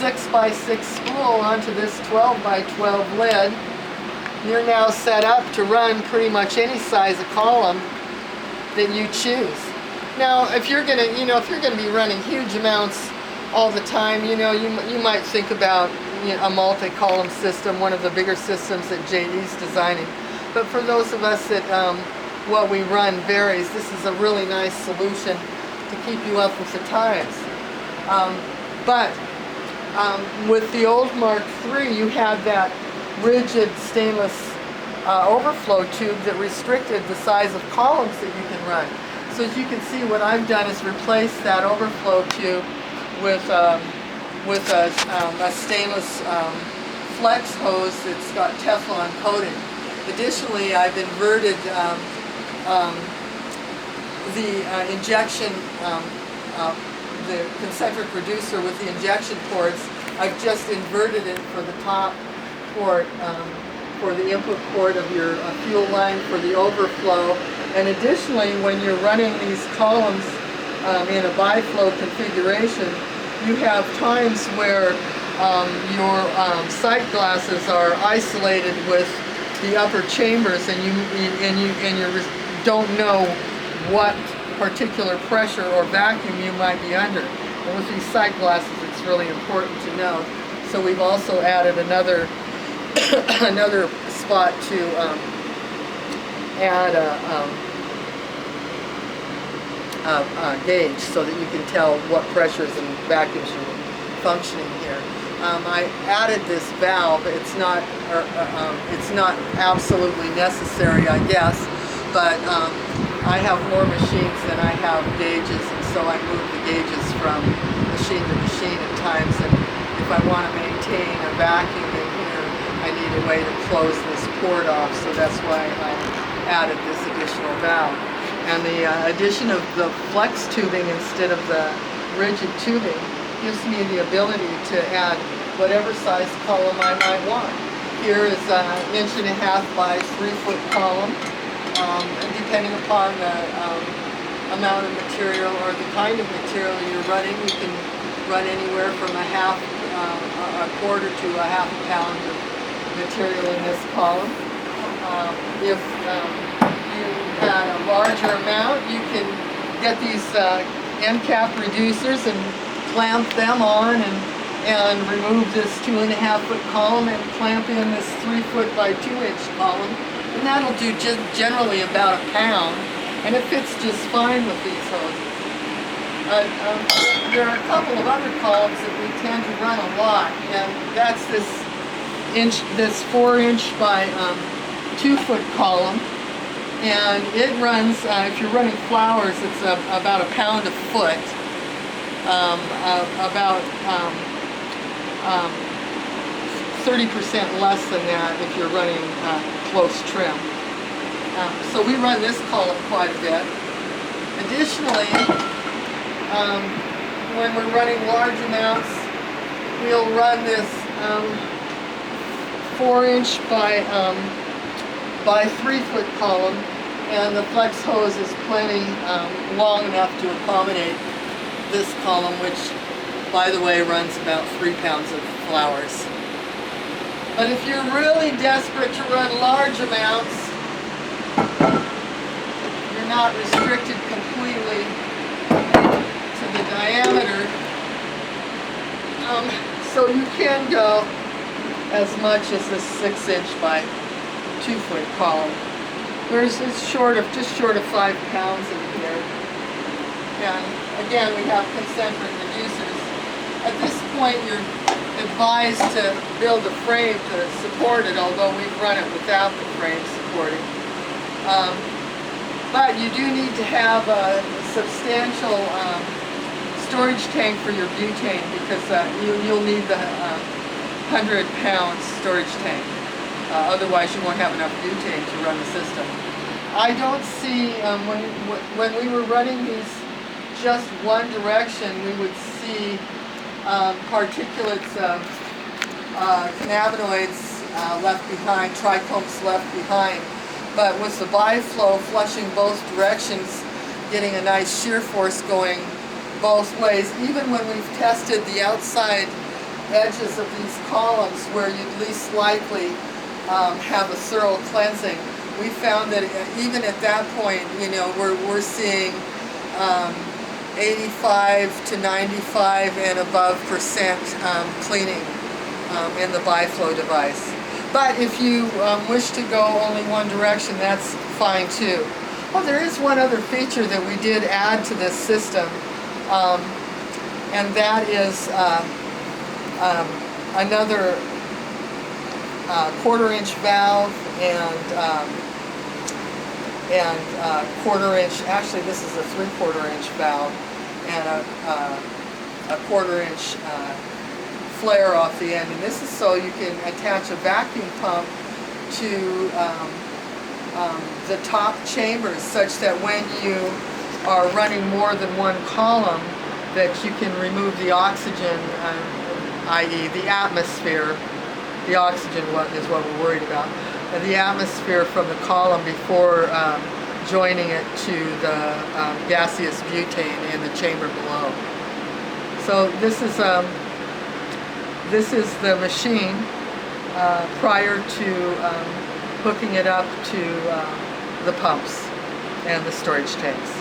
6x6 spool onto this 12x12 lid. You're now set up to run pretty much any size of column that you choose. Now, if you're gonna, if you're gonna be running huge amounts all the time, you might think about a multi-column system, one of the bigger systems that JD's designing. But for those of us that what we run varies, this is a really nice solution to keep you up with the times. With the old Mark III, you had that rigid stainless overflow tube that restricted the size of columns that you can run. So as you can see, what I've done is replace that overflow tube with a stainless flex hose that's got Teflon coating. Additionally, I've inverted the injection, the concentric reducer with the injection ports. I've just inverted it for the top port, for the input port of your fuel line for the overflow. And additionally, when you're running these columns in a biflow configuration, you have times where your sight glasses are isolated with the upper chambers, and you don't know what particular pressure or vacuum you might be under. And with these sight glasses, it's really important to know. So we've also added another another spot to add a gauge so that you can tell what pressures and vacuums are functioning here. I added this valve. It's not absolutely necessary, I guess, but I have more machines than I have gauges, and so I move the gauges from machine to machine at times. And if I want to maintain a vacuum in here, I need a way to close this port off, so that's why I added this additional valve. And the addition of the flex tubing instead of the rigid tubing gives me the ability to add whatever size column I might want. Here is an 1.5 inch by 3 foot column, and depending upon the amount of material or the kind of material you're running, you can run anywhere from a quarter to a half a pound of material in this column. If you had a larger amount, you can get these end cap reducers and clamp them on and remove this 2.5 foot column and clamp in this 3 foot by 2 inch column, and that'll do just generally about a pound, and it fits just fine with these hoses. There are a couple of other columns that we tend to run a lot, and that's this 4 inch by 2 foot column, and it runs, if you're running flowers, it's about a pound a foot, about 30% less than that if you're running close trim. So we run this column quite a bit. Additionally, when we're running large amounts, we'll run this 4 inch by 3 foot column, and the flex hose is plenty long enough to accommodate this column, which, by the way, runs about 3 pounds of flowers. But if you're really desperate to run large amounts, you're not restricted completely to the diameter, so you can go as much as this 6 inch by 2 foot column. It's just short of 5 pounds in here. And again, we have concentric reducers. At this point, you're advised to build a frame to support it, although we've run it without the frame supporting. But you do need to have a substantial storage tank for your butane, because you'll need the 100-pound storage tank. Otherwise, you won't have enough butane to run the system. I don't see, when we were running these just one direction, we would see particulates of cannabinoids left behind, trichomes left behind. But with the biflow flushing both directions, getting a nice shear force going both ways, even when we've tested the outside edges of these columns where you'd least likely have a thorough cleansing. We found that even at that point, you know, we're seeing 85 to 95 and above percent cleaning in the biflow device. But if you wish to go only one direction, that's fine too. Well, there is one other feature that we did add to this system, and that is another quarter-inch valve and quarter-inch. Actually, this is a 3/4 inch valve and a quarter-inch flare off the end. And this is so you can attach a vacuum pump to the top chambers, such that when you are running more than one column, that you can remove the oxygen, i.e. the atmosphere. The oxygen is what we're worried about. The atmosphere from the column before joining it to the gaseous butane in the chamber below. So this is the machine prior to hooking it up to the pumps and the storage tanks.